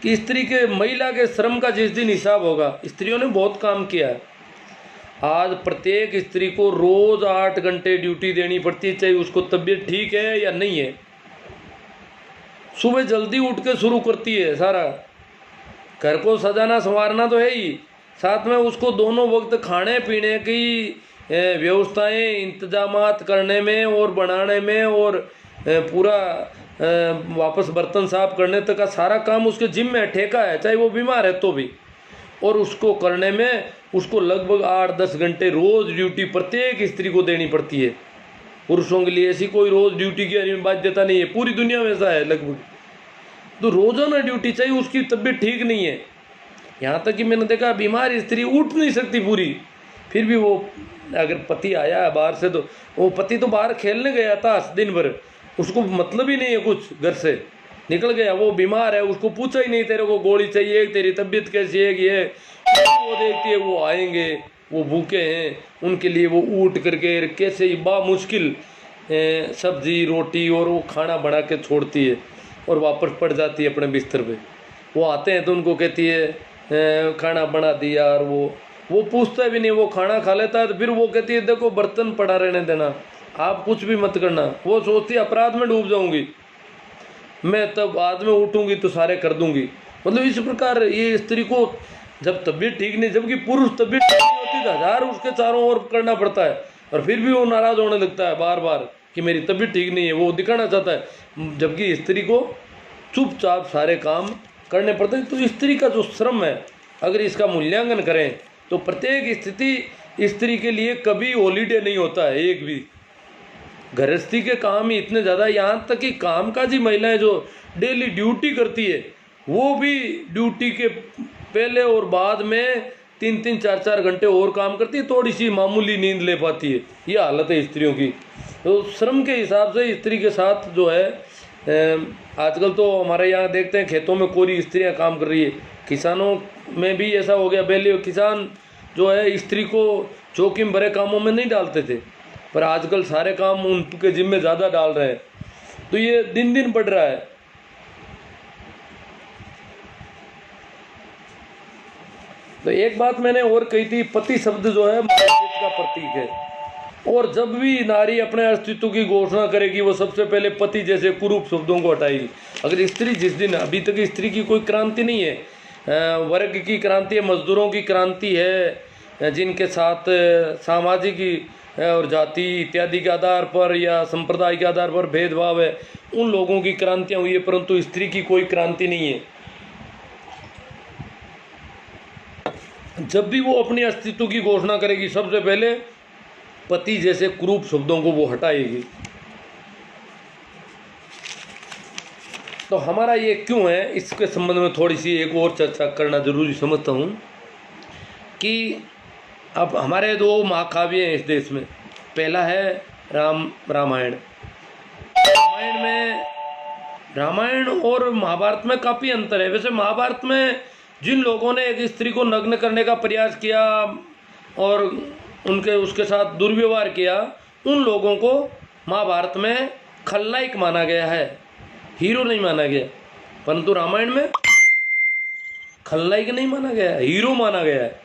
कि स्त्री के महिला के श्रम का जिस दिन हिसाब होगा, स्त्रियों ने बहुत काम किया है। आज प्रत्येक स्त्री को रोज 8 घंटे ड्यूटी देनी पड़ती है, चाहे उसको तबीयत ठीक है या नहीं है। सुबह जल्दी उठ के शुरू करती है सारा, घर को सजाना संवारना तो है ही, साथ में उसको दोनों वक्त खाने पीने की व्यवस्थाएं इंतजामात करने में और बनाने में और पूरा वापस बर्तन साफ करने तक का सारा काम उसके जिम्मे है, ठेका है, चाहे वो बीमार है तो भी। और उसको करने में उसको लगभग 8-10 घंटे रोज़ ड्यूटी प्रत्येक स्त्री को देनी पड़ती है। पुरुषों के लिए ऐसी कोई रोज़ ड्यूटी की बाध्यता नहीं है, पूरी दुनिया में ऐसा है लगभग। तो रोज़ाना ड्यूटी, चाहिए उसकी तबीयत ठीक नहीं है, यहाँ तक कि मैंने देखा बीमार स्त्री उठ नहीं सकती पूरी, फिर भी वो अगर पति आया है बाहर से तो वो पति तो बाहर खेलने गया था दिन भर, उसको मतलब ही नहीं है कुछ, घर से निकल गया, वो बीमार है, उसको पूछा ही नहीं तेरे को गोली चाहिए, तेरी तबीयत कैसी है, ये वो देखती है वो आएंगे, वो भूखे हैं, उनके लिए वो उठ करके कैसे बामुश्किल सब्जी रोटी और वो खाना बना के छोड़ती है और वापस पड़ जाती है अपने बिस्तर पे। वो आते हैं तो उनको कहती है खाना बना दिया, और वो पूछता भी नहीं, वो खाना खा लेता है तो फिर वो कहती है देखो बर्तन पड़ा रहने देना, आप कुछ भी मत करना। वो सोचती है अपराध में डूब जाऊंगी मैं, तब बाद में उठूंगी तो सारे कर दूंगी। मतलब इस प्रकार ये स्त्री को जब तबीयत ठीक नहीं, जबकि पुरुष तबीयत ठीक नहीं होती तो 1000 उसके चारों ओर करना पड़ता है, और फिर भी वो नाराज होने लगता है बार बार कि मेरी तबीयत ठीक नहीं है, वो दिखाना चाहता है। जबकि स्त्री को चुपचाप सारे काम करने पड़ते हैं। तो स्त्री का जो श्रम है, अगर इसका मूल्यांकन करें तो प्रत्येक स्थिति स्त्री के लिए कभी हॉलीडे नहीं होता है एक भी। गृहस्थी के काम ही इतने ज़्यादा, यहाँ तक कि कामकाजी महिलाएं जो डेली ड्यूटी करती है वो भी ड्यूटी के पहले और बाद में 3-3, 4-4 घंटे और काम करती है, थोड़ी सी मामूली नींद ले पाती है। ये हालत है स्त्रियों की। तो श्रम के हिसाब से स्त्री के साथ जो है आजकल तो हमारे यहाँ देखते हैं खेतों में कोरी स्त्रियाँ काम कर रही है, किसानों में भी ऐसा हो गया। पहले किसान जो है स्त्री को जोखिम भरे कामों में नहीं डालते थे, पर आजकल सारे काम उनके जिम्मे ज़्यादा डाल रहे हैं। तो ये दिन दिन बढ़ रहा है। तो एक बात मैंने और कही थी, पति शब्द जो है मातृत्व का प्रतीक है, और जब भी नारी अपने अस्तित्व की घोषणा करेगी वो सबसे पहले पति जैसे कुरूप शब्दों को हटाएगी। अगर स्त्री जिस दिन, अभी तक स्त्री की कोई क्रांति नहीं है, वर्ग की क्रांति है, मजदूरों की क्रांति है, जिनके साथ सामाजिक और जाति इत्यादि के आधार पर या संप्रदाय के आधार पर भेदभाव है, उन लोगों की क्रांतियाँ हुई है, परंतु स्त्री की कोई क्रांति नहीं है। जब भी वो अपने अस्तित्व की घोषणा करेगी सबसे पहले पति जैसे क्रूप शब्दों को वो हटाएगी। तो हमारा ये क्यों है, इसके संबंध में थोड़ी सी एक और चर्चा करना जरूरी समझता हूँ कि अब हमारे 2 महाकाव्य हैं इस देश में। पहला है रामायण। रामायण और महाभारत में काफ़ी अंतर है। वैसे महाभारत में जिन लोगों ने एक स्त्री को नग्न करने का प्रयास किया और उसके साथ दुर्व्यवहार किया, उन लोगों को महाभारत में खलनायक माना गया है, हीरो नहीं माना गया। परंतु रामायण में खलनायक नहीं माना गया है, हीरो माना गया है।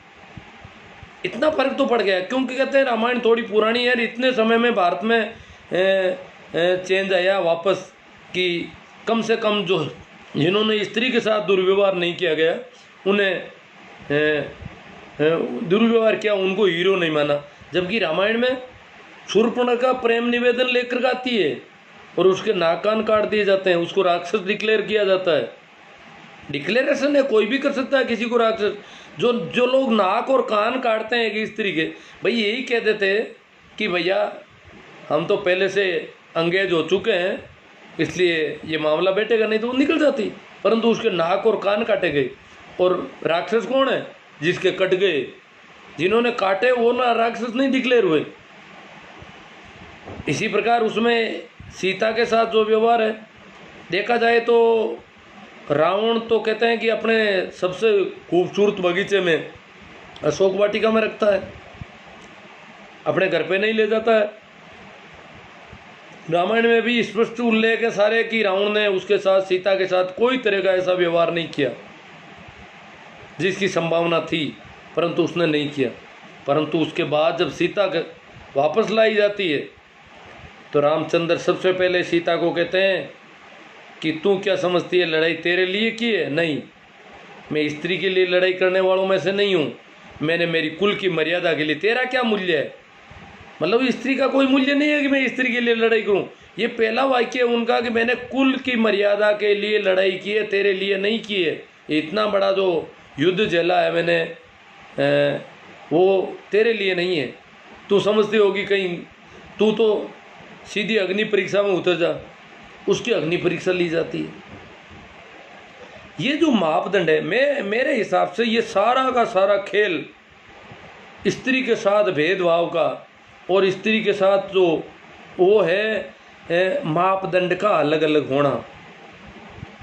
इतना फर्क तो पड़ गया है, क्योंकि कहते हैं रामायण थोड़ी पुरानी है, इतने समय में भारत में चेंज आया वापस कि कम से कम जो जिन्होंने स्त्री के साथ दुर्व्यवहार नहीं किया गया उन्हें दुर्व्यवहार किया, उनको हीरो नहीं माना। जबकि रामायण में शूर्पणखा प्रेम निवेदन लेकर गाती है और उसके नाक कान काट दिए जाते हैं, उसको राक्षस डिक्लेयर किया जाता है। डिक्लेरेशन है, कोई भी कर सकता है किसी को राक्षस। जो लोग नाक और कान काटते हैं एक स्त्री के, भाई यही कह देते कि भैया हम तो पहले से अंगेज हो चुके हैं, इसलिए ये मामला बैठेगा, नहीं तो वो निकल जाती। परंतु उसके नाक और कान काटे गए। और राक्षस कौन है? जिसके कट गए। जिन्होंने काटे वो ना राक्षस नहीं डिक्लेयर हुए। इसी प्रकार उसमें सीता के साथ जो व्यवहार है देखा जाए तो रावण तो कहते हैं कि अपने सबसे खूबसूरत बगीचे में अशोक वाटिका में रखता है, अपने घर पे नहीं ले जाता है। रामायण में भी स्पष्ट उल्लेख है सारे कि रावण ने उसके साथ, सीता के साथ कोई तरह का ऐसा व्यवहार नहीं किया जिसकी संभावना थी, परंतु उसने नहीं किया। परंतु उसके बाद जब सीता वापस लाई जाती है तो रामचंद्र सबसे पहले सीता को कहते हैं कि तू क्या समझती है लड़ाई तेरे लिए की है? नहीं, मैं स्त्री के लिए लड़ाई करने वालों में से नहीं हूँ, मैंने मेरी कुल की मर्यादा के लिए। तेरा क्या मूल्य है? मतलब स्त्री का कोई मूल्य नहीं है कि मैं स्त्री के लिए लड़ाई करूं। ये पहला वाक्य है उनका कि मैंने कुल की मर्यादा के लिए लड़ाई की है, तेरे लिए नहीं की है। इतना बड़ा जो युद्ध झेला है मैंने, वो तेरे लिए नहीं है। तू समझती होगी कहीं, तू तो सीधी अग्नि परीक्षा में उतर जा। उसकी अग्नि परीक्षा ली जाती है। ये जो मापदंड है, मेरे हिसाब से ये सारा का सारा खेल स्त्री के साथ भेदभाव का और स्त्री के साथ जो वो है मापदंड का अलग अलग होना।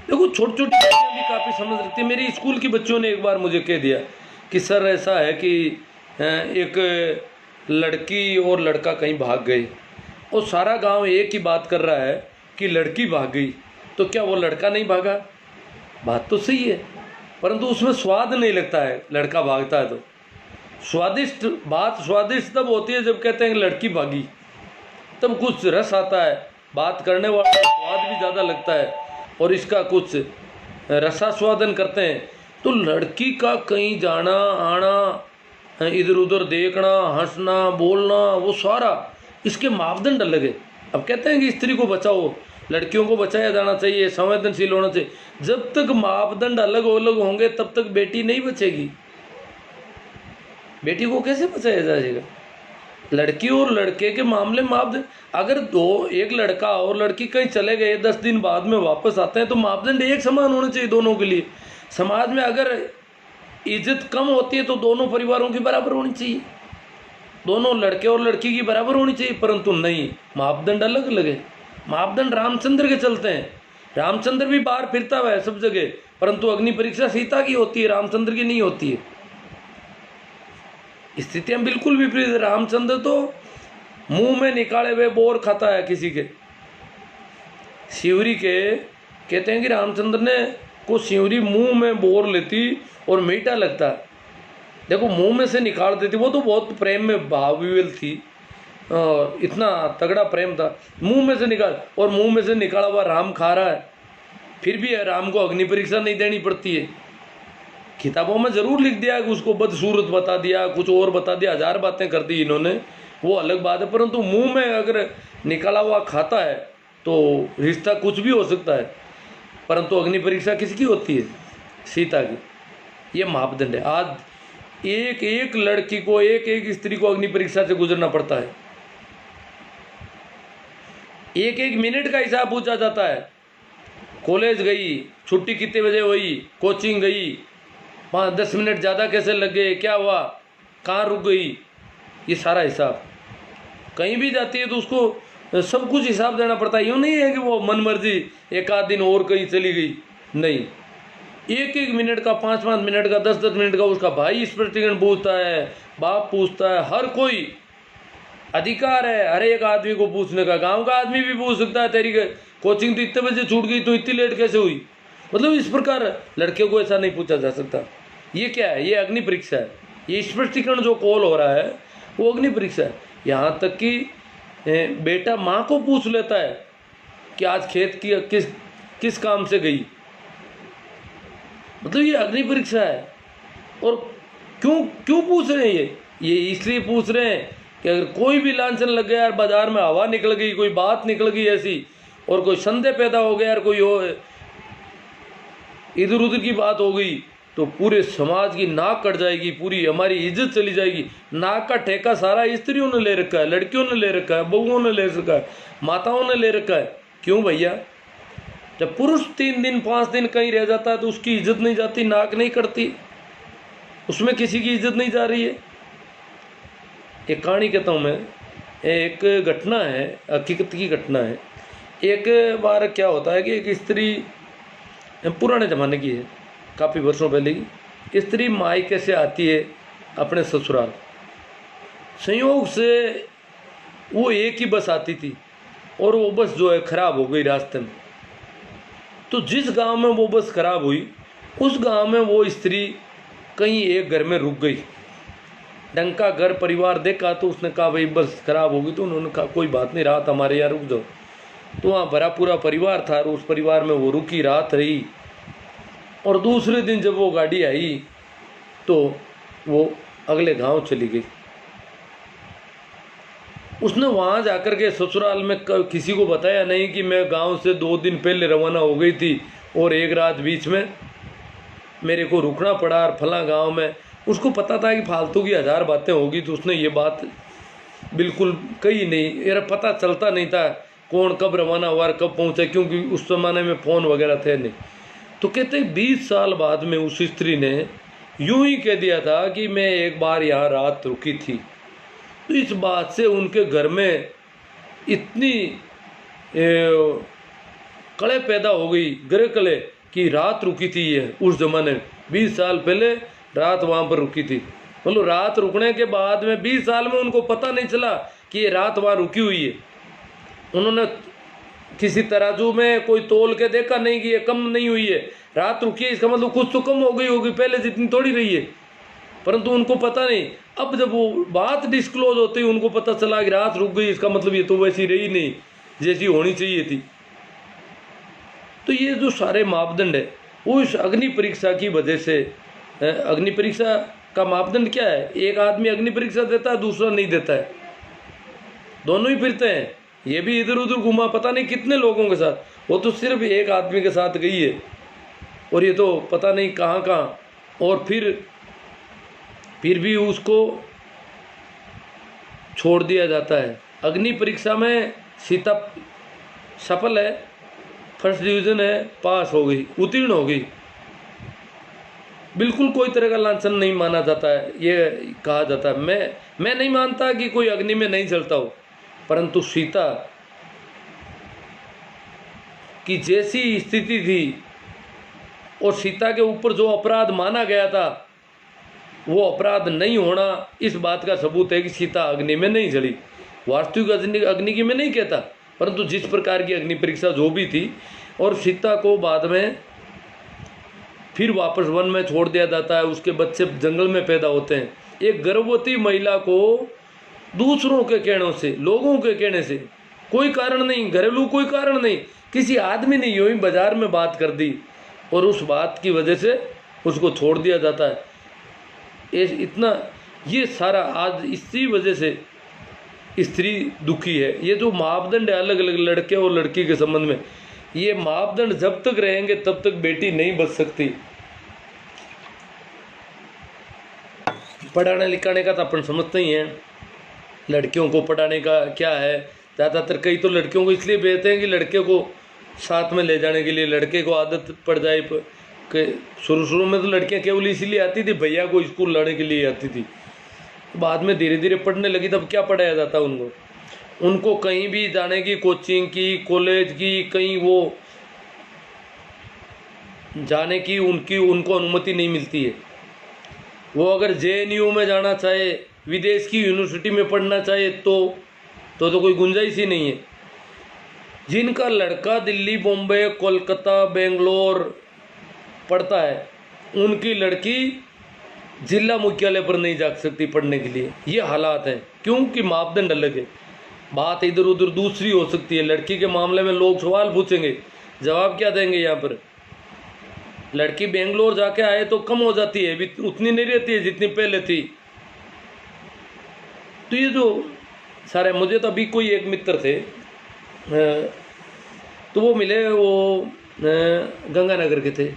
देखो छोटी छोटी बातें भी काफ़ी समझ रखती है। मेरी स्कूल की बच्चों ने एक बार मुझे कह दिया कि सर ऐसा है कि एक लड़की और लड़का कहीं भाग गए और सारा गांव एक ही बात कर रहा है कि लड़की भाग गई, तो क्या वो लड़का नहीं भागा? बात तो सही है, परंतु उसमें स्वाद नहीं लगता है। लड़का भागता है तो स्वादिष्ट तब होती है जब कहते हैं कि लड़की भागी, तब कुछ रस आता है, बात करने वाला स्वाद भी ज़्यादा लगता है और इसका कुछ रसास्वादन करते हैं। तो लड़की का कहीं जाना आना, इधर उधर देखना, हंसना बोलना, वो सारा इसके मापदंड अलग है। अब कहते हैं कि स्त्री को बचाओ, लड़कियों को बचाया जाना चाहिए, संवेदनशील होना चाहिए। जब तक मापदंड अलग अलग होंगे तब तक बेटी नहीं बचेगी। बेटी को कैसे बचाया जाएगा? लड़की और लड़के के मामले में मापदंड, अगर एक लड़का और लड़की कहीं चले गए 10 दिन बाद में वापस आते हैं तो मापदंड एक समान होने चाहिए दोनों के लिए। समाज में अगर इज्जत कम होती है तो दोनों परिवारों की बराबर होनी चाहिए, दोनों लड़के और लड़की की बराबर होनी चाहिए, परंतु नहीं, मापदंड अलग अलग है। मापदंड रामचंद्र के चलते हैं। रामचंद्र भी बाहर फिरता हुआ है सब जगह, परंतु अग्नि परीक्षा सीता की होती है, रामचंद्र की नहीं होती है। स्थितियां बिल्कुल विपरीत है। रामचंद्र तो मुंह में निकाले हुए बोर खाता है किसी के। शिवरी के कहते हैं कि रामचंद्र ने को शिवरी मुंह में बोर लेती और मीठा लगता। देखो मुंह में से निकाल देती, वो तो बहुत प्रेम में भावविवल थी और इतना तगड़ा प्रेम था। मुंह में से निकाल, और मुंह में से निकाला हुआ राम खा रहा है, फिर भी राम को अग्नि परीक्षा नहीं देनी पड़ती है। किताबों में जरूर लिख दिया कि उसको बदसूरत बता दिया, कुछ और बता दिया, 1000 बातें कर दी इन्होंने, वो अलग बात है। परंतु मुंह में अगर निकाला हुआ खाता है तो रिश्ता कुछ भी हो सकता है। परंतु अग्नि परीक्षा किसकी होती है? सीता की। ये मापदंड है। आज एक एक लड़की को, एक एक स्त्री को अग्नि परीक्षा से गुजरना पड़ता है। एक एक मिनट का हिसाब पूछा जाता है। कॉलेज गई, छुट्टी कितने बजे हुई, कोचिंग गई, 5-10 मिनट ज़्यादा कैसे लग गए, क्या हुआ, कहाँ रुक गई, ये सारा हिसाब। कहीं भी जाती है तो उसको सब कुछ हिसाब देना पड़ता है। यूँ नहीं है कि वो मन मर्जी एक आध दिन और कहीं चली गई, नहीं। एक एक मिनट का, 5-5 मिनट का, 10-10 मिनट का उसका भाई स्पष्टीकरण पूछता है, बाप पूछता है, हर कोई अधिकार है हर एक आदमी को पूछने का। गांव का आदमी भी पूछ सकता है तेरी कोचिंग तो इतने बजे छूट गई तो इतनी लेट कैसे हुई। मतलब इस प्रकार लड़कियों को ऐसा नहीं पूछा जा सकता। ये क्या है? ये अग्नि परीक्षा है। ये स्पष्टीकरण जो कॉल हो रहा है वो अग्नि परीक्षा है। यहाँ तक कि बेटा माँ को पूछ लेता है कि आज खेत की किस काम से गई। मतलब ये अग्नि परीक्षा है। और क्यों पूछ रहे हैं? ये इसलिए पूछ रहे हैं कि अगर कोई भी लांछन लग गया यार, बाजार में हवा निकल गई, कोई बात निकल गई ऐसी, और कोई संदेह पैदा हो गया यार, कोई हो इधर उधर की बात हो गई, तो पूरे समाज की नाक कट जाएगी, पूरी हमारी इज्जत चली जाएगी। नाक का ठेका सारा स्त्रियों ने ले रखा है, लड़कियों ने ले रखा है, बहुओं ने ले रखा है, माताओं ने ले रखा है। क्यों भैया? जब पुरुष 3 दिन 5 दिन कहीं रह जाता है तो उसकी इज्जत नहीं जाती, नाक नहीं कटती, उसमें किसी की इज्जत नहीं जा रही है। एक कहानी कहता हूँ मैं, एक घटना है, हकीकत की घटना है। एक बार क्या होता है कि एक स्त्री, पुराने ज़माने की है, काफ़ी वर्षों पहले की स्त्री, मायके से आती है अपने ससुराल। संयोग से वो एक ही बस आती थी, और वो बस जो है ख़राब हो गई रास्ते में। तो जिस गांव में वो बस ख़राब हुई उस गांव में वो स्त्री कहीं एक घर में रुक गई। ढंग का घर परिवार देखा तो उसने कहा भाई बस ख़राब होगी, तो उन्होंने कहा कोई बात नहीं, रात हमारे यहाँ रुक जाओ। तो वहाँ भरा पूरा परिवार था और उस परिवार में वो रुकी, रात रही। और दूसरे दिन जब वो गाड़ी आई तो वो अगले गांव चली गई। उसने वहाँ जाकर के ससुराल में किसी को बताया नहीं कि मैं गांव से 2 दिन पहले रवाना हो गई थी और एक रात बीच में मेरे को रुकना पड़ा और फला गांव में। उसको पता था कि फालतू की 1000 बातें होगी, तो उसने ये बात बिल्कुल कही नहीं। यार पता चलता नहीं था कौन कब रवाना हुआ और कब पहुंचा, क्योंकि उस ज़माने में फ़ोन वगैरह थे नहीं। तो कहते 20 साल बाद में उस स्त्री ने यूं ही कह दिया था कि मैं एक बार यहाँ रात रुकी थी। तो इस बात से उनके घर में इतनी कले पैदा हो गई, गरे कले, कि रात रुकी थी ये उस ज़माने में 20 साल पहले रात वहाँ पर रुकी थी। मतलब रात रुकने के बाद में 20 साल में उनको पता नहीं चला कि ये रात वहाँ रुकी हुई है। उन्होंने किसी तराजू में कोई तोल के देखा नहीं कि ये कम नहीं हुई है, रात रुकी है, इसका मतलब कुछ तो कम हो गई होगी, पहले जितनी थोड़ी रही है। परंतु उनको पता नहीं। अब जब वो बात डिस्क्लोज होती है उनको पता चला कि रात रुक गई, इसका मतलब ये तो वैसी रही नहीं जैसी होनी चाहिए थी। तो ये जो सारे मापदंड है वो इस अग्नि परीक्षा की वजह से। अग्नि परीक्षा का मापदंड क्या है? एक आदमी अग्नि परीक्षा देता है, दूसरा नहीं देता है, दोनों ही फिरते हैं। ये भी इधर उधर घुमा पता नहीं कितने लोगों के साथ, वो तो सिर्फ एक आदमी के साथ गई है और ये तो पता नहीं कहाँ कहाँ। और फिर भी उसको छोड़ दिया जाता है। अग्नि परीक्षा में सीता सफल है, फर्स्ट डिवीज़न है, पास हो गई, उत्तीर्ण हो गई, बिल्कुल कोई तरह का लांछन नहीं माना जाता है। ये कहा जाता है, मैं नहीं मानता कि कोई अग्नि में नहीं जलता हो, परंतु सीता की जैसी स्थिति थी और सीता के ऊपर जो अपराध माना गया था वो अपराध नहीं होना, इस बात का सबूत है कि सीता अग्नि में नहीं जली। वास्तविक अग्नि की मैं नहीं कहता, परंतु जिस प्रकार की अग्नि परीक्षा जो भी थी, और सीता को बाद में फिर वापस वन में छोड़ दिया जाता है, उसके बच्चे जंगल में पैदा होते हैं। एक गर्भवती महिला को दूसरों के कहने से, लोगों के कहने से, कोई कारण नहीं, घरेलू कोई कारण नहीं, किसी आदमी ने यूं ही बाजार में बात कर दी और उस बात की वजह से उसको छोड़ दिया जाता है। इतना ये सारा आज इसी वजह से स्त्री दुखी है। ये जो मापदंड है अलग अलग लड़के और लड़की के संबंध में, ये मापदंड जब तक रहेंगे तब तक बेटी नहीं बच सकती। पढ़ाने लिखाने का तो अपन समझते ही हैं, लड़कियों को पढ़ाने का क्या है। ज़्यादातर कई तो लड़कियों को इसलिए भेजते हैं कि लड़के को साथ में ले जाने के लिए, लड़के को आदत पड़ जाए। कि शुरू में तो लड़कियां केवल इसीलिए आती थी, भैया को स्कूल लाने के लिए आती थी। बाद में धीरे धीरे पढ़ने लगी, तब क्या पढ़ाया जाता उनको कहीं भी जाने की, कोचिंग की, कॉलेज की, कहीं वो जाने की उनको अनुमति नहीं मिलती है। वो अगर JNU में जाना चाहे, विदेश की यूनिवर्सिटी में पढ़ना चाहे तो कोई गुंजाइश ही नहीं है। जिनका लड़का दिल्ली, बॉम्बे, कोलकाता, बेंगलोर पढ़ता है, उनकी लड़की जिला मुख्यालय पर नहीं जा सकती पढ़ने के लिए। ये हालात हैं, क्योंकि मापदंड अलग है। बात इधर उधर दूसरी हो सकती है। लड़की के मामले में लोग सवाल पूछेंगे, जवाब क्या देंगे? यहाँ पर लड़की बेंगलोर जाके आए तो कम हो जाती है, उतनी नहीं रहती है जितनी पहले थी। तो ये जो सारे, मुझे तो अभी कोई एक मित्र थे तो वो मिले, वो गंगानगर के थे,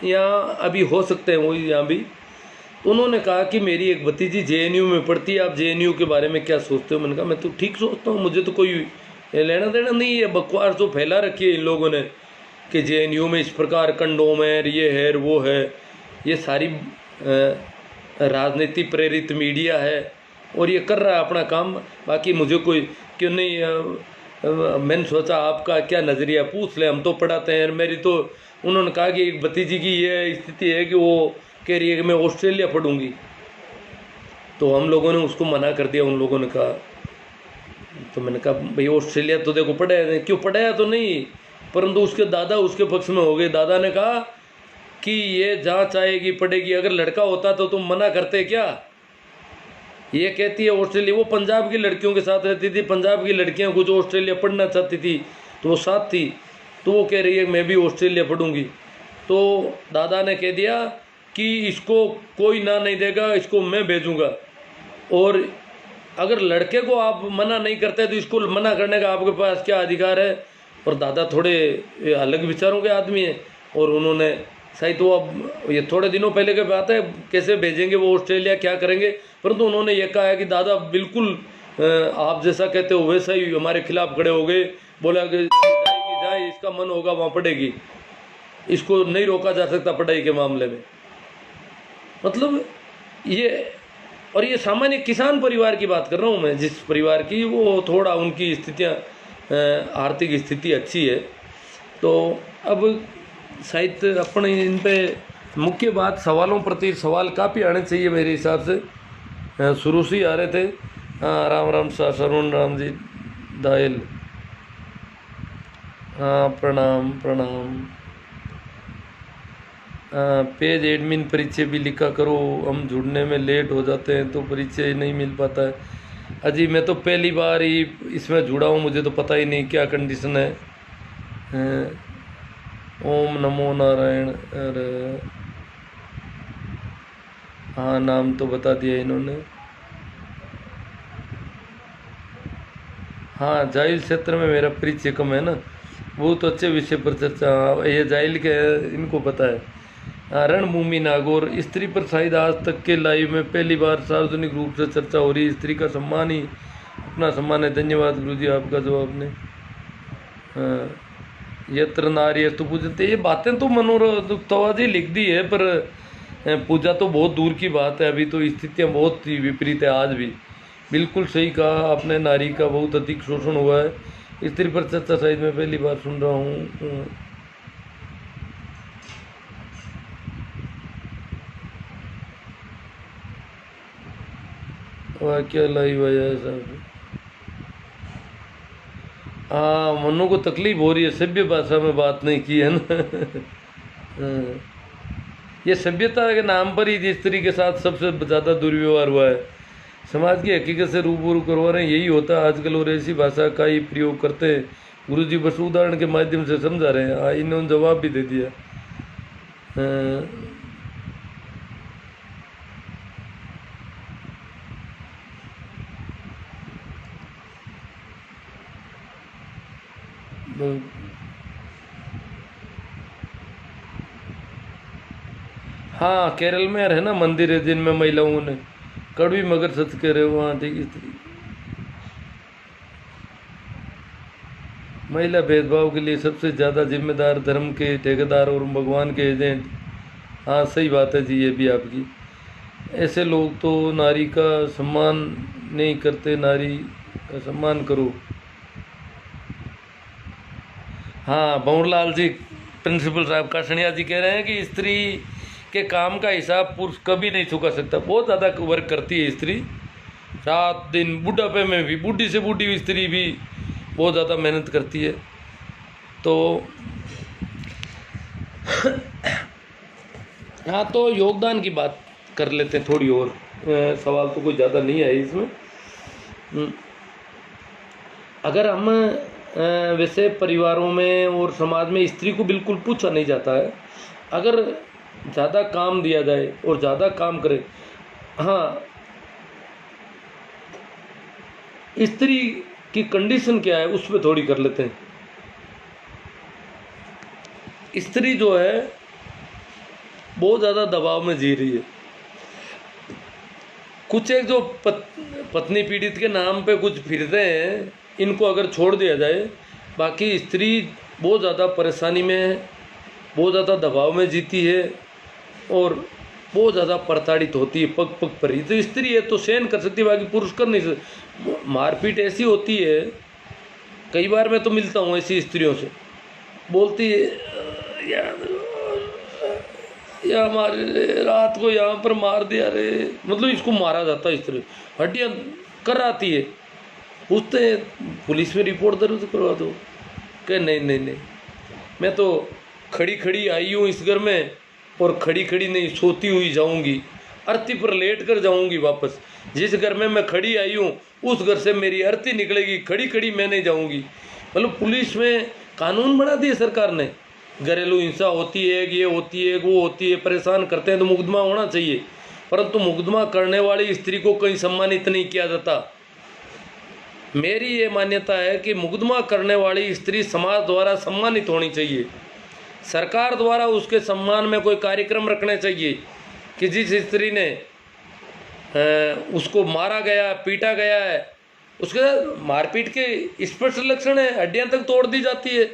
यहाँ अभी हो सकते हैं वो यहाँ भी। तो उन्होंने कहा कि मेरी एक भतीजी JNU में पढ़ती है, आप JNU के बारे में क्या सोचते हो? मैंने कहा मैं तो ठीक सोचता हूँ, मुझे तो कोई लेना देना नहीं है। बकवास जो फैला रखी है इन लोगों ने कि JNU में इस प्रकार कंडोम है, ये है, वो है, ये सारी राजनीति प्रेरित मीडिया है और ये कर रहा है अपना काम। बाकी मुझे कोई क्यों नहीं, मैंने सोचा आपका क्या नज़रिया पूछ ले, हम तो पढ़ाते हैं। मेरी तो उन्होंने कहा कि एक भतीजी की ये स्थिति है कि वो कह रही है कि मैं ऑस्ट्रेलिया पढ़ूंगी, तो हम लोगों ने उसको मना कर दिया। उन लोगों ने कहा तो मैंने कहा भाई ऑस्ट्रेलिया तो देखो पढ़ाया, क्यों पढ़ाया तो नहीं, परंतु उसके दादा उसके पक्ष में हो गए। दादा ने कहा कि ये जहाँ चाहेगी पढ़ेगी, अगर लड़का होता तो तुम मना करते क्या। ये कहती है ऑस्ट्रेलिया, वो पंजाब की लड़कियों के साथ रहती थी, पंजाब की लड़कियां कुछ ऑस्ट्रेलिया पढ़ना चाहती थी तो वो साथ थी, तो वो कह रही है मैं भी ऑस्ट्रेलिया पढ़ूंगी। तो दादा ने कह दिया कि इसको कोई ना नहीं देगा, इसको मैं भेजूंगा, और अगर लड़के को आप मना नहीं करते तो इसको मना करने का आपके पास क्या अधिकार है। और दादा थोड़े अलग विचारों के आदमी हैं, और उन्होंने शायद वो, अब ये थोड़े दिनों पहले की बात है, कैसे भेजेंगे वो ऑस्ट्रेलिया, क्या करेंगे, परंतु उन्होंने ये कहा है कि दादा बिल्कुल आप जैसा कहते हो वैसा ही हमारे खिलाफ खड़े हो गए। बोला कि जाए, इसका मन होगा वहाँ पढ़ेगी, इसको नहीं रोका जा सकता पढ़ाई के मामले में। मतलब ये, और ये सामान्य किसान परिवार की बात कर रहा हूँ मैं, जिस परिवार की वो थोड़ा उनकी स्थितियाँ, आर्थिक स्थिति अच्छी है। तो अब शायद अपने इन पे मुख्य बात, सवालों प्रति सवाल काफ़ी आने चाहिए मेरे हिसाब से। शुरू से ही आ रहे थे। हाँ, राम राम सरुण राम जी दायल, हाँ प्रणाम प्रणाम। पेज एडमिन परिचय भी लिखा करो, हम जुड़ने में लेट हो जाते हैं तो परिचय नहीं मिल पाता है। अजी मैं तो पहली बार ही इसमें जुड़ा हूँ, मुझे तो पता ही नहीं क्या कंडीशन है। ओम नमो नारायण। अरे हाँ, नाम तो बता दिया इन्होंने। हाँ, जाइल क्षेत्र में मेरा परिचय कम है ना, वो तो अच्छे विषय पर चर्चा। ये जाइल के इनको पता है। रणभूमि नागौर, स्त्री पर शायद आज तक के लाइव में पहली बार सार्वजनिक रूप से चर्चा हो रही है। स्त्री का सम्मान ही अपना सम्मान है। धन्यवाद गुरुजी आपका जवाब ने। यत्र नारी तो पूजते, ये बातें तो मनोरथ जी लिख दी है, पर पूजा तो बहुत दूर की बात है। अभी तो स्थितियाँ बहुत ही विपरीत है आज भी। बिल्कुल सही कहा आपने, नारी का बहुत अधिक शोषण हुआ है। स्त्री पर चर्चा शायद मैं पहली बार सुन रहा हूँ। क्या लाइव आया है साहब। हाँ, मनु को तकलीफ हो रही है, सभ्य भाषा में बात नहीं की है ना। ये सभ्यता के नाम पर ही स्त्री के साथ सबसे ज़्यादा दुर्व्यवहार हुआ है। समाज की हकीकत से रूबरू करवा रहे हैं, यही होता है आजकल, और ऐसी भाषा का ही प्रयोग करते हैं। गुरुजी बस उदाहरण के माध्यम से समझा रहे हैं। इन्होंने जवाब भी दे दिया। हाँ, केरल में है ना मंदिर है जिनमें महिलाओं ने, कड़वी मगर सच कह रहे हो। वहाँ ठीक स्त्री महिला भेदभाव के लिए सबसे ज़्यादा जिम्मेदार धर्म के ठेकेदार और भगवान के एजेंट। हाँ सही बात है जी, ये भी आपकी। ऐसे लोग तो नारी का सम्मान नहीं करते, नारी का सम्मान करो। हाँ, भंवरलाल जी प्रिंसिपल साहब काशनिया जी कह रहे हैं कि स्त्री के काम का हिसाब पुरुष कभी नहीं चुका सकता। बहुत ज़्यादा वर्क करती है स्त्री, रात दिन, बुढ़ापे में भी, बूढ़ी से बूढ़ी स्त्री भी बहुत ज़्यादा मेहनत करती है। तो हाँ, तो योगदान की बात कर लेते हैं थोड़ी और। सवाल तो कोई ज़्यादा नहीं है इसमें। अगर हम वैसे परिवारों में और समाज में स्त्री को बिल्कुल पूछा नहीं जाता है। अगर ज़्यादा काम दिया जाए और ज़्यादा काम करे, हाँ, स्त्री की कंडीशन क्या है उस पर थोड़ी कर लेते हैं। स्त्री जो है बहुत ज़्यादा दबाव में जी रही है। कुछ एक जो पत्नी पीड़ित के नाम पे कुछ फिरते हैं, इनको अगर छोड़ दिया जाए, बाकी स्त्री बहुत ज़्यादा परेशानी में है, बहुत ज़्यादा दबाव में जीती है और बहुत ज़्यादा प्रताड़ित होती है पग पग पर ही। तो स्त्री है तो सहन कर सकती है, बाकी पुरुष कर नहीं सकते। मारपीट ऐसी होती है, कई बार मैं तो मिलता हूँ ऐसी स्त्रियों से, बोलती है या हमारे रात को यहाँ पर मार दिया रे, मतलब इसको मारा जाता है, स्त्री हड्डियाँ कर आती है। पूछते हैं पुलिस में रिपोर्ट दर्ज करवा दो, कहे नहीं नहीं नहीं, मैं तो खड़ी खड़ी आई हूँ इस घर में और खड़ी खड़ी नहीं सोती हुई जाऊँगी, अर्थी पर लेट कर जाऊँगी वापस। जिस घर में मैं खड़ी आई हूँ उस घर से मेरी अर्थी निकलेगी, खड़ी खड़ी मैं नहीं जाऊँगी। मतलब पुलिस में कानून बना दिए सरकार ने, घरेलू हिंसा होती है, ये होती है, वो होती है, परेशान करते हैं तो मुकदमा होना चाहिए, परंतु मुकदमा करने वाली स्त्री को कहीं सम्मानित नहीं किया जाता। मेरी ये मान्यता है कि मुकदमा करने वाली स्त्री समाज द्वारा सम्मानित होनी चाहिए। सरकार द्वारा उसके सम्मान में कोई कार्यक्रम रखने चाहिए कि जिस स्त्री ने उसको मारा गया, पीटा गया है, उसके मारपीट के स्पष्ट लक्षण है, हड्डियां तक तोड़ दी जाती है,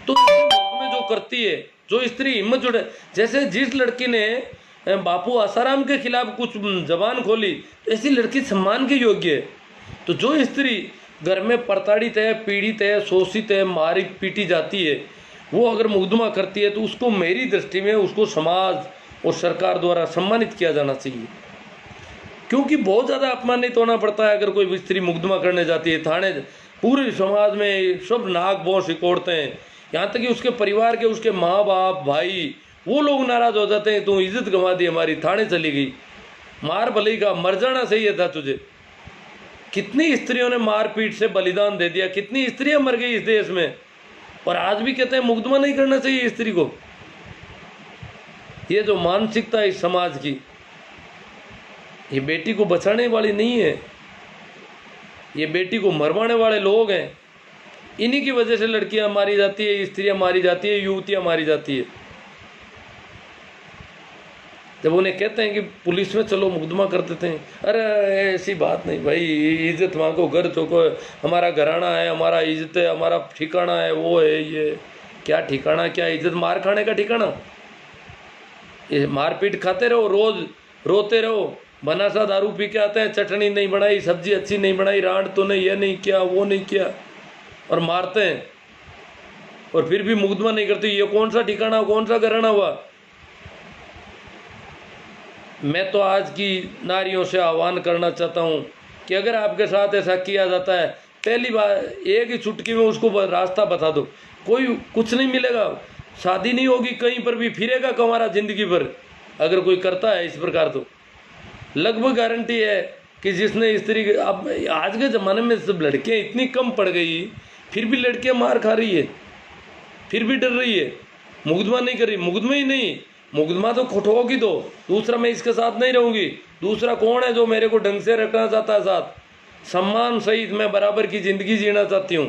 तो में जो करती है, जो स्त्री हिम्मत जुड़े, जैसे जिस लड़की ने बापू आसाराम के खिलाफ कुछ जबान खोली, तो ऐसी लड़की सम्मान के योग्य है। तो जो स्त्री घर में प्रताड़ित है, पीड़ित है, शोषित है, मारी पीटी जाती है, वो अगर मुकदमा करती है तो उसको मेरी दृष्टि में उसको समाज और सरकार द्वारा सम्मानित किया जाना चाहिए, क्योंकि बहुत ज़्यादा अपमानित होना पड़ता है अगर कोई स्त्री मुकदमा करने जाती है थाने। पूरे समाज में सब नाक भौं सिकोड़ते हैं, यहाँ तक कि उसके परिवार के, उसके माँ बाप, भाई, वो लोग नाराज हो जाते हैं, तू इज्जत गंवा दी हमारी, थाने चली गई, मार भले का, मर जाना सही था तुझे। कितनी स्त्रियों ने मारपीट से बलिदान दे दिया, कितनी स्त्रियां मर गई इस देश में, और आज भी कहते हैं मुकदमा नहीं करना चाहिए स्त्री को। ये जो मानसिकता है इस समाज की, ये बेटी को बचाने वाली नहीं है, ये बेटी को मरवाने वाले लोग हैं। इन्हीं की वजह से लड़कियां मारी जाती है, स्त्रियां मारी जाती है, युवतियां मारी जाती है। जब उन्हें कहते हैं कि पुलिस में चलो मुकदमा कर देते हैं, अरे ऐसी बात नहीं भाई, इज्जत मांगो, घर चौको, हमारा घराना है, हमारा इज्जत है, हमारा ठिकाना है, वो है, ये क्या ठिकाना, क्या इज्जत, मार खाने का ठिकाना। ये मारपीट खाते रहो, रोज रोते रहो, बनासा दारू पी के आते हैं, चटनी नहीं बनाई, सब्जी अच्छी नहीं बनाई, रांड तो नहीं, ये नहीं किया, वो नहीं किया, और मारते हैं, और फिर भी मुकदमा नहीं करते। ये कौन सा ठिकाना, कौन सा घराना हुआ। मैं तो आज की नारियों से आह्वान करना चाहता हूँ कि अगर आपके साथ ऐसा किया जाता है, पहली बार एक ही चुटकी में उसको रास्ता बता दो, कोई कुछ नहीं मिलेगा, शादी नहीं होगी, कहीं पर भी फिरेगा कमारा जिंदगी भर अगर कोई करता है इस प्रकार। तो लगभग गारंटी है कि जिसने स्त्री, अब आज के ज़माने में सब लड़कियाँ इतनी कम पड़ गई, फिर भी लड़कियाँ मार खा रही है, फिर भी डर रही है, मुकदमा नहीं कर रही। मुकदमा ही नहीं, मुकदमा तो ठोक ही दो, दूसरा मैं इसके साथ नहीं रहूँगी, दूसरा कौन है जो मेरे को ढंग से रखना चाहता है साथ, सम्मान सहित मैं बराबर की ज़िंदगी जीना चाहती हूँ,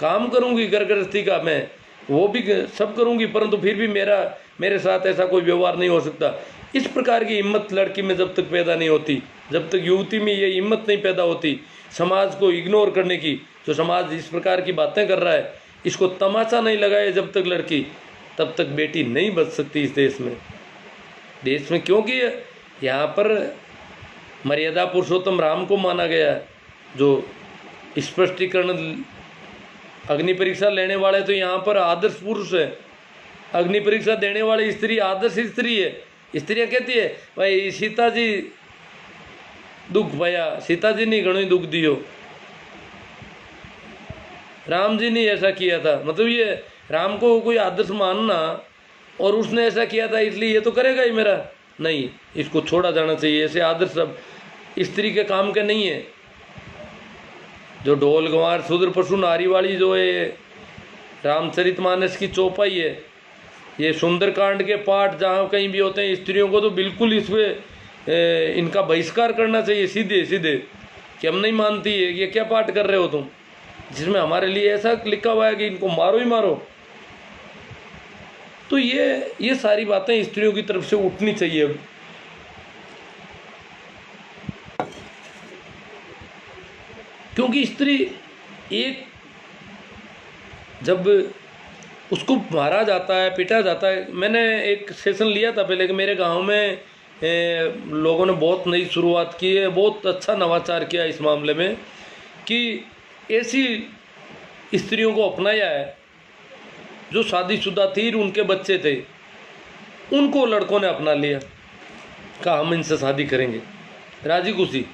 काम करूँगी घर गृहस्थी का, मैं वो भी सब करूँगी, परंतु फिर भी मेरे साथ ऐसा कोई व्यवहार नहीं हो सकता। इस प्रकार की हिम्मत लड़की में जब तक पैदा नहीं होती, जब तक युवती में ये हिम्मत नहीं पैदा होती समाज को इग्नोर करने की, जो समाज इस प्रकार की बातें कर रहा है, इसको तमाचा नहीं लगाए जब तक लड़की, तब तक बेटी नहीं बच सकती इस देश में। क्योंकि यहाँ पर मर्यादा पुरुषोत्तम राम को माना गया है, जो स्पष्टीकरण अग्नि परीक्षा लेने वाले तो यहाँ पर आदर्श पुरुष है, अग्नि परीक्षा देने वाली स्त्री आदर्श स्त्री है। स्त्रियाँ कहती है भाई सीता जी दुख भया, सीता जी ने घणो दुख दियो, राम जी ने ऐसा किया था, मतलब ये राम को कोई आदर्श मानना और उसने ऐसा किया था इसलिए ये तो करेगा ही मेरा, नहीं, इसको छोड़ा जाना चाहिए। ऐसे आदर्श सब स्त्री के काम के नहीं है। जो ढोल गंवार शूद्र पशु नारी वाली जो है रामचरितमानस की चौपाई है, ये सुंदरकांड के पाठ जहाँ कहीं भी होते हैं, स्त्रियों को तो बिल्कुल इसमें इनका बहिष्कार करना चाहिए सीधे सीधे, कि हम नहीं मानती है, ये क्या पाठ कर रहे हो तुम, जिसमें हमारे लिए ऐसा लिखा हुआ है कि इनको मारो ही मारो। तो ये सारी बातें स्त्रियों की तरफ से उठनी चाहिए अब। क्योंकि स्त्री एक जब उसको मारा जाता है, पीटा जाता है, मैंने एक सेशन लिया था पहले कि मेरे गांव में लोगों ने बहुत नई शुरुआत की है, बहुत अच्छा नवाचार किया इस मामले में, कि ऐसी स्त्रियों को अपनाया है जो शादीशुदा थी, उनके बच्चे थे, उनको लड़कों ने अपना लिया, कहा हम इनसे शादी करेंगे, राजी खुशी।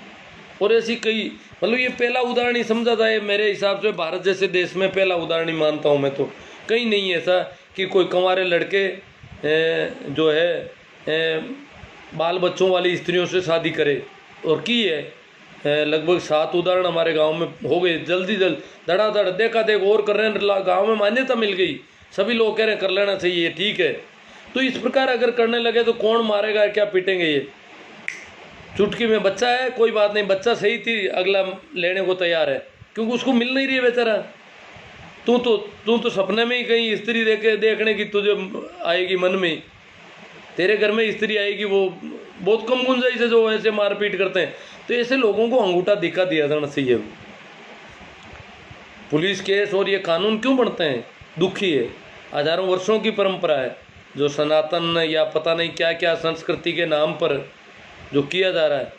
और ऐसी कई मतलब ये पहला उदाहरण ही समझा जाए मेरे हिसाब से, भारत जैसे देश में पहला उदाहरण ही मानता हूँ मैं। तो कहीं नहीं ऐसा कि कोई कंवारे लड़के जो है बाल बच्चों वाली स्त्रियों से शादी करे, और की है लगभग 7 उदाहरण हमारे गांव में हो गए, जल्दी धड़ाधड़ देखा देख और कर रहे हैं, गांव में मान्यता मिल गई, सभी लोग कह रहे हैं कर लेना चाहिए, ठीक है। तो इस प्रकार अगर करने लगे तो कौन मारेगा, क्या पीटेंगे? ये चुटकी में बच्चा है, कोई बात नहीं, बच्चा सही थी, अगला लेने को तैयार है, क्योंकि उसको मिल नहीं रही है बेचारा। तू तो सपने में ही कहीं स्त्री देखने की तुझे आएगी मन में, तेरे घर में स्त्री आएगी, वो बहुत कम गुंजाइश है जो ऐसे मारपीट करते हैं। तो ऐसे लोगों को अंगूठा दिखा दिया जाना चाहिए। पुलिस केस और ये कानून क्यों बनते हैं? दुखी है, हजारों वर्षों की परंपरा है, जो सनातन या पता नहीं क्या क्या संस्कृति के नाम पर जो किया जा रहा है,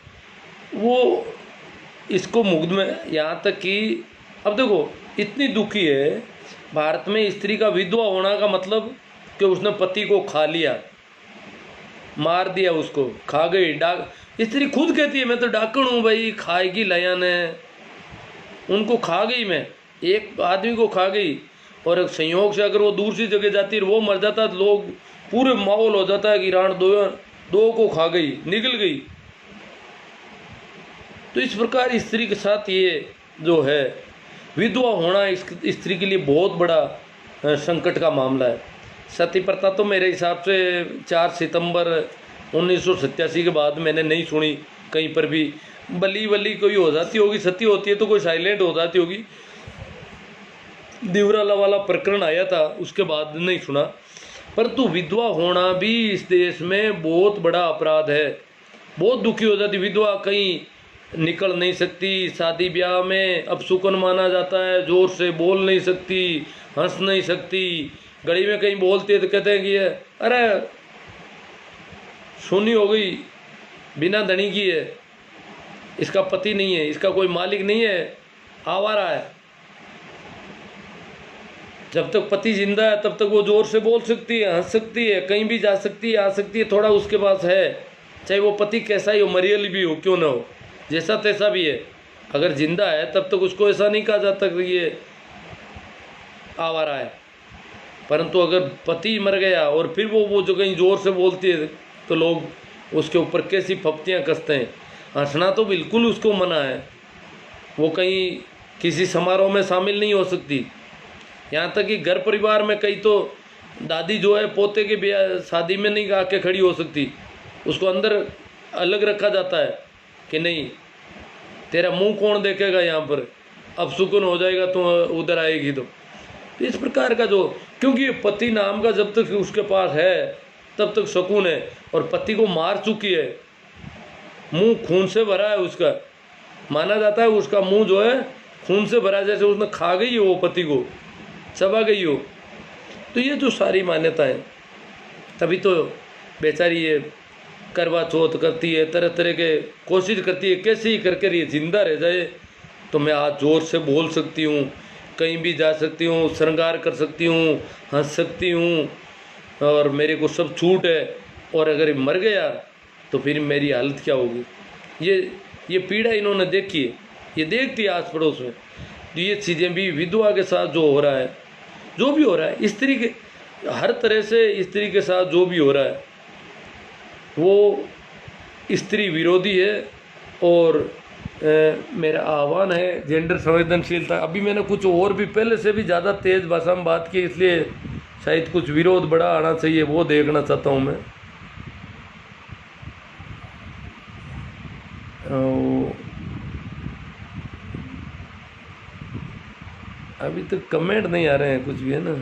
वो इसको मुग्ध में, यहाँ तक कि अब देखो इतनी दुखी है भारत में स्त्री का विधवा होना का मतलब कि उसने पति को खा लिया, मार दिया, उसको खा गई। स्त्री खुद कहती है मैं तो डाकण हूँ भाई, खाएगी लया ने, उनको खा गई, मैं एक आदमी को खा गई, और संयोग से अगर वो दूसरी जगह जाती है, वो मर जाता, तो लोग पूरे माहौल हो जाता है कि राण दो को खा गई, निकल गई। तो इस प्रकार स्त्री के साथ ये जो है विधवा होना स्त्री के लिए बहुत बड़ा संकट का मामला है। सती प्रथा तो मेरे हिसाब से 4 सितंबर 1987 के बाद मैंने नहीं सुनी कहीं पर भी। बली बली कोई हो जाती होगी, सती होती है तो कोई साइलेंट हो जाती होगी। दिवराला वाला प्रकरण आया था उसके बाद नहीं सुना। परंतु विधवा होना भी इस देश में बहुत बड़ा अपराध है। बहुत दुखी हो जाती विधवा, कहीं निकल नहीं सकती, शादी ब्याह में अपशुकन माना जाता है, जोर से बोल नहीं सकती, हंस नहीं सकती, गली में कहीं बोलती है तो कहते हैं कि अरे सुनी हो गई, बिना धनी की है, इसका पति नहीं है, इसका कोई मालिक नहीं है, आवारा है। जब तक पति जिंदा है तब तक वो जोर से बोल सकती है, हंस सकती है, कहीं भी जा सकती है, आ सकती है, थोड़ा उसके पास है, चाहे वो पति कैसा ही हो, मरियल भी हो, क्यों ना हो, जैसा तैसा भी है, अगर जिंदा है तब तक उसको ऐसा नहीं कहा जाता कि ये आवारा है। परंतु अगर पति मर गया और फिर वो जो कहीं जोर से बोलती है तो लोग उसके ऊपर कैसी फप्तियाँ कसते हैं। हंसना तो बिल्कुल उसको मना है, वो कहीं किसी समारोह में शामिल नहीं हो सकती। यहाँ तक कि घर परिवार में कई तो दादी जो है पोते के ब्याह शादी में नहीं आके खड़ी हो सकती, उसको अंदर अलग रखा जाता है कि नहीं तेरा मुंह कौन देखेगा, यहाँ पर अपशुकन हो जाएगा तो उधर आएगी। तो इस प्रकार का जो, क्योंकि पति नाम का जब तक उसके पास है तब तक सुकून है, और पति को मार चुकी है, मुंह खून से भरा है उसका, माना जाता है उसका मुंह जो है खून से भरा, जैसे उसने खा गई हो वो पति को, चबा गई हो। तो ये जो सारी मान्यता है, तभी तो बेचारी ये करवा चौथ करती है, तरह तरह के कोशिश करती है कैसे ही करके ये जिंदा रह जाए। तो मैं आज जोर से बोल सकती हूँ, कहीं भी जा सकती हूँ, श्रृंगार कर सकती हूँ, हंस सकती हूँ, और मेरे को सब छूट है, और अगर मर गया तो फिर मेरी हालत क्या होगी। ये पीड़ा इन्होंने देखी है, ये देखती है आस पड़ोस में। ये चीज़ें भी विधवा के साथ जो हो रहा है, जो भी हो रहा है, स्त्री के हर तरह से स्त्री के साथ जो भी हो रहा है वो स्त्री विरोधी है। और मेरा आह्वान है जेंडर संवेदनशीलता। अभी मैंने कुछ और भी पहले से भी ज़्यादा तेज़ भाषा में बात की, इसलिए शायद कुछ विरोध बड़ा आना चाहिए, वो देखना चाहता हूँ मैं। अभी तक कमेंट नहीं आ रहे हैं कुछ भी, है ना।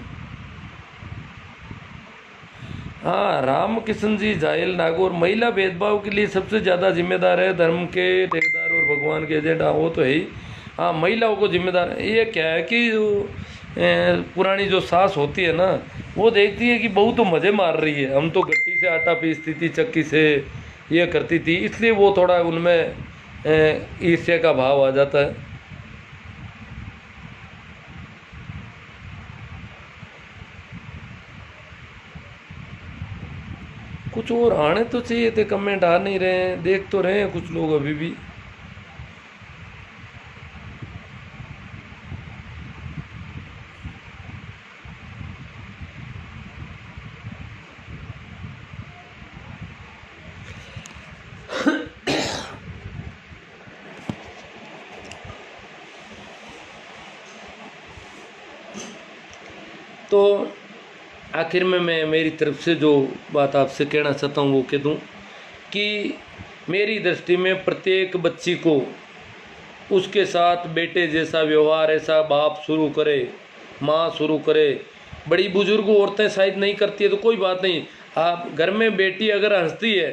हाँ, राम किशन जी जायल नागौर, महिला भेदभाव के लिए सबसे ज़्यादा जिम्मेदार है धर्म के ठेकेदार और भगवान के एजेंट। हाँ, वो तो है ही। हाँ, महिलाओं को जिम्मेदार है। ये क्या है कि पुरानी जो सास होती है ना, वो देखती है कि बहू तो मज़े मार रही है, हम तो गट्टी से आटा पीसती थी, चक्की से ये करती थी, इसलिए वो थोड़ा उनमें ईर्ष्या का भाव आ जाता है। कुछ और आने तो चाहिए थे, कमेंट आ नहीं रहे हैं, देख तो रहे हैं कुछ लोग अभी भी। तो आखिर में मैं मेरी तरफ से जो बात आपसे कहना चाहता हूँ वो कह दूँ कि मेरी दृष्टि में प्रत्येक बच्ची को उसके साथ बेटे जैसा व्यवहार ऐसा बाप शुरू करे, माँ शुरू करे। बड़ी बुजुर्ग औरतें शायद नहीं करती है तो कोई बात नहीं, आप घर में बेटी अगर हंसती है,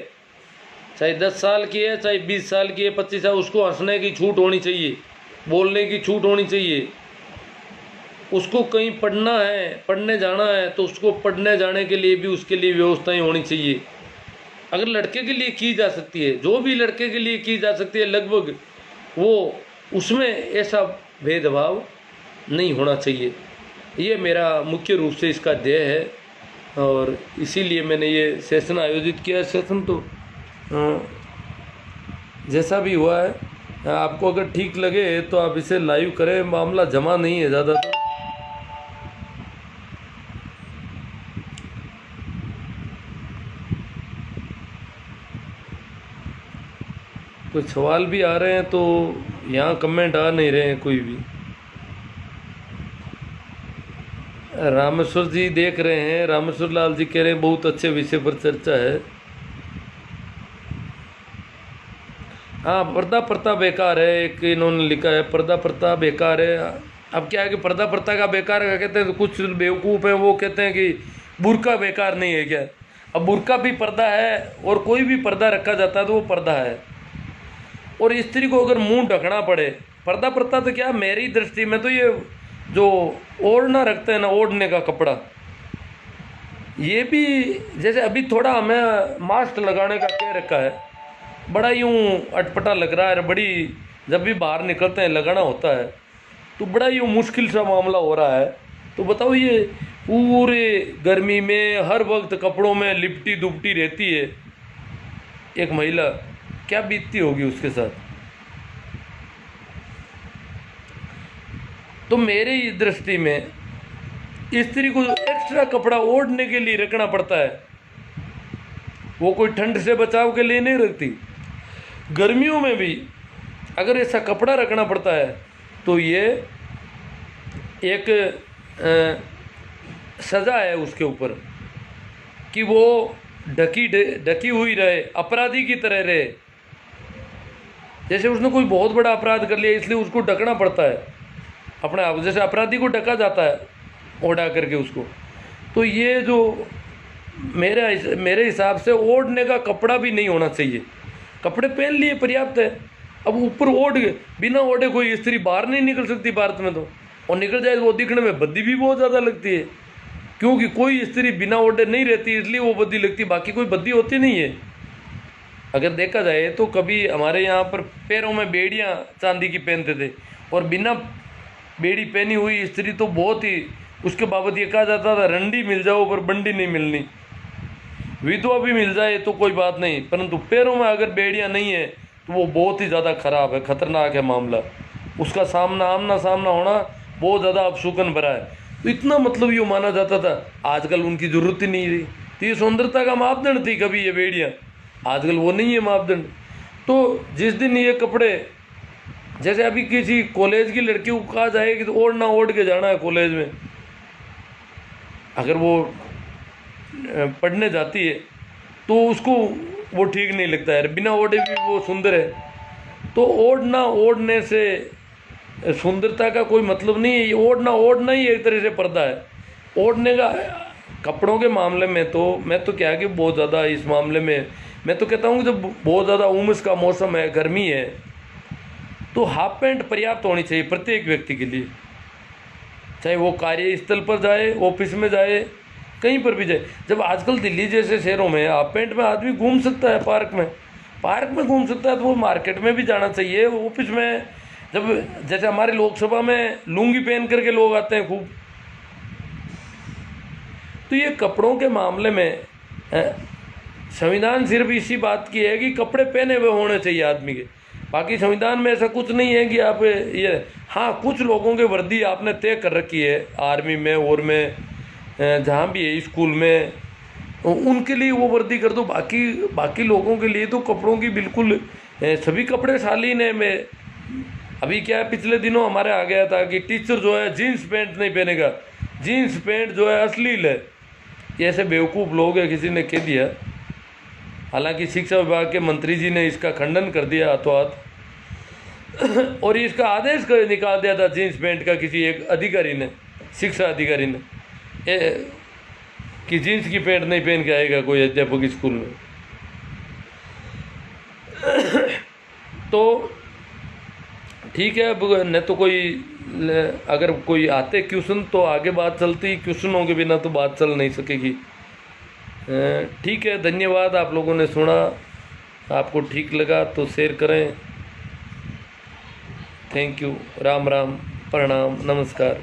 चाहे 10 साल की है, चाहे 20 साल की है, 25 साल, उसको हंसने की छूट होनी चाहिए, बोलने की छूट होनी चाहिए। उसको कहीं पढ़ना है, पढ़ने जाना है तो उसको पढ़ने जाने के लिए भी उसके लिए व्यवस्थाएं होनी चाहिए। अगर लड़के के लिए की जा सकती है, जो भी लड़के के लिए की जा सकती है लगभग, वो उसमें ऐसा भेदभाव नहीं होना चाहिए। ये मेरा मुख्य रूप से इसका ध्येय है और इसीलिए मैंने ये सेशन आयोजित किया है। सेशन तो जैसा भी हुआ है, आपको अगर ठीक लगे तो आप इसे लाइव करें, मामला जमा नहीं है ज़्यादा। तो कुछ सवाल भी आ रहे हैं तो यहाँ कमेंट आ नहीं रहे हैं कोई भी। रामेश्वर जी देख रहे हैं, रामेश्वर लाल जी कह रहे हैं बहुत अच्छे विषय पर चर्चा है। हाँ, पर्दा प्रथा बेकार है, एक इन्होंने लिखा है पर्दा प्रथा बेकार है। अब क्या है कि पर्दा प्रथा का बेकार का कहते हैं तो कुछ बेवकूफ़ हैं वो कहते हैं कि बुर्का बेकार नहीं है क्या। अब बुर्का भी पर्दा है और कोई भी पर्दा रखा जाता है तो वो पर्दा है। और स्त्री को अगर मुंह ढकना पड़े, पर्दा प्रथा तो क्या, मेरी दृष्टि में तो ये जो ओढ़ना रखते हैं ना, ओढ़ने का कपड़ा, ये भी जैसे अभी थोड़ा हमें मास्क लगाने का कह रखा है, बड़ा यूँ अटपटा लग रहा है, बड़ी जब भी बाहर निकलते हैं लगाना होता है तो बड़ा यूँ मुश्किल सा मामला हो रहा है। तो बताओ ये पूरे गर्मी में हर वक्त कपड़ों में लिपटी दुपटी रहती है एक महिला, क्या बीतती होगी उसके साथ। तो मेरी दृष्टि में स्त्री को एक्स्ट्रा कपड़ा ओढ़ने के लिए रखना पड़ता है, वो कोई ठंड से बचाव के लिए नहीं रखती। गर्मियों में भी अगर ऐसा कपड़ा रखना पड़ता है तो ये एक सज़ा है उसके ऊपर कि वो ढकी हुई रहे, अपराधी की तरह रहे। जैसे उसने कोई बहुत बड़ा अपराध कर लिया इसलिए उसको ढकना पड़ता है अपने आप, जैसे अपराधी को ढका जाता है ओढ़ा करके उसको। तो ये जो मेरे हिसाब से ओढ़ने का कपड़ा भी नहीं होना चाहिए। कपड़े पहन लिए पर्याप्त है, अब ऊपर ओढ़ बिना ओढ़े कोई स्त्री बाहर नहीं निकल सकती भारत में तो, और निकल जाए वो दिखने में बद्दी भी बहुत ज़्यादा लगती है, क्योंकि कोई स्त्री बिना ओढ़े नहीं रहती इसलिए वो बद्दी लगती, बाकी कोई बद्दी होती नहीं है। अगर देखा जाए तो कभी हमारे यहाँ पर पैरों में बेड़ियाँ चांदी की पहनते थे और बिना बेड़ी पहनी हुई स्त्री तो बहुत ही, उसके बाबत ये कहा जाता था रंडी मिल जाओ पर बंडी नहीं मिलनी, विधवा भी मिल जाए तो कोई बात नहीं, परंतु पैरों में अगर बेड़ियाँ नहीं है तो वो बहुत ही ज़्यादा खराब है, खतरनाक है मामला। उसका आमना सामना होना बहुत ज़्यादा अपशुकन भरा है। तो इतना मतलब ये माना जाता था, आजकल उनकी ज़रूरत ही नहीं रही। तो ये सौंदर्यता का मापदंड थी कभी ये बेड़ियाँ, आजकल वो नहीं है मापदंड। तो जिस दिन ये कपड़े, जैसे अभी किसी कॉलेज की लड़की को कहा जाए कि तो ओढ़ना ओढ़ के जाना है कॉलेज में, अगर वो पढ़ने जाती है तो उसको वो ठीक नहीं लगता है, बिना ओढ़े भी वो सुंदर है। तो ओढ़ने से सुंदरता का कोई मतलब नहीं है, ओढ़ना ही एक तरह से पर्दा है। ओढ़ने का कपड़ों के मामले में तो मैं तो क्या कि बहुत ज़्यादा इस मामले में मैं तो कहता हूँ कि जब बहुत ज़्यादा उमस का मौसम है, गर्मी है, तो हाफ पैंट पर्याप्त होनी चाहिए प्रत्येक व्यक्ति के लिए, चाहे वो कार्यस्थल पर जाए, ऑफिस में जाए, कहीं पर भी जाए। जब आजकल दिल्ली जैसे शहरों में हाफ पैंट में आदमी घूम सकता है, पार्क में घूम सकता है, तो वो मार्केट में भी जाना चाहिए, ऑफिस में। जब जैसे हमारे लोकसभा में लुंगी पहन करके लोग आते हैं खूब, तो ये कपड़ों के मामले में संविधान सिर्फ इसी बात की है कि कपड़े पहने हुए होने चाहिए आदमी के, बाकी संविधान में ऐसा कुछ नहीं है कि आप ये, हाँ कुछ लोगों के वर्दी आपने तय कर रखी है, आर्मी में और में जहाँ भी है, स्कूल में, उनके लिए वो वर्दी कर दो, बाकी लोगों के लिए तो कपड़ों की बिल्कुल सभी कपड़े शालीन है। मैं अभी क्या है, पिछले दिनों हमारे आ गया था कि टीचर जो है जीन्स पैंट नहीं पहनेगा, जीन्स पैंट जो है अश्लील है, ये ऐसे बेवकूफ़ लोग हैं, किसी ने कह दिया। हालांकि शिक्षा विभाग के मंत्री जी ने इसका खंडन कर दिया हाथों हाथ और इसका आदेश निकाल दिया था जीन्स पैंट का किसी एक अधिकारी ने, शिक्षा अधिकारी ने, कि जीन्स की पैंट नहीं पहन के आएगा कोई अध्यापक स्कूल में। तो ठीक है, अब न तो कोई, अगर कोई आते क्वेश्चन तो आगे बात चलती, क्वेश्चनों के बिना तो बात चल नहीं सकेगी। ठीक है, धन्यवाद, आप लोगों ने सुना, आपको ठीक लगा तो शेयर करें। थैंक यू, राम राम, प्रणाम, नमस्कार।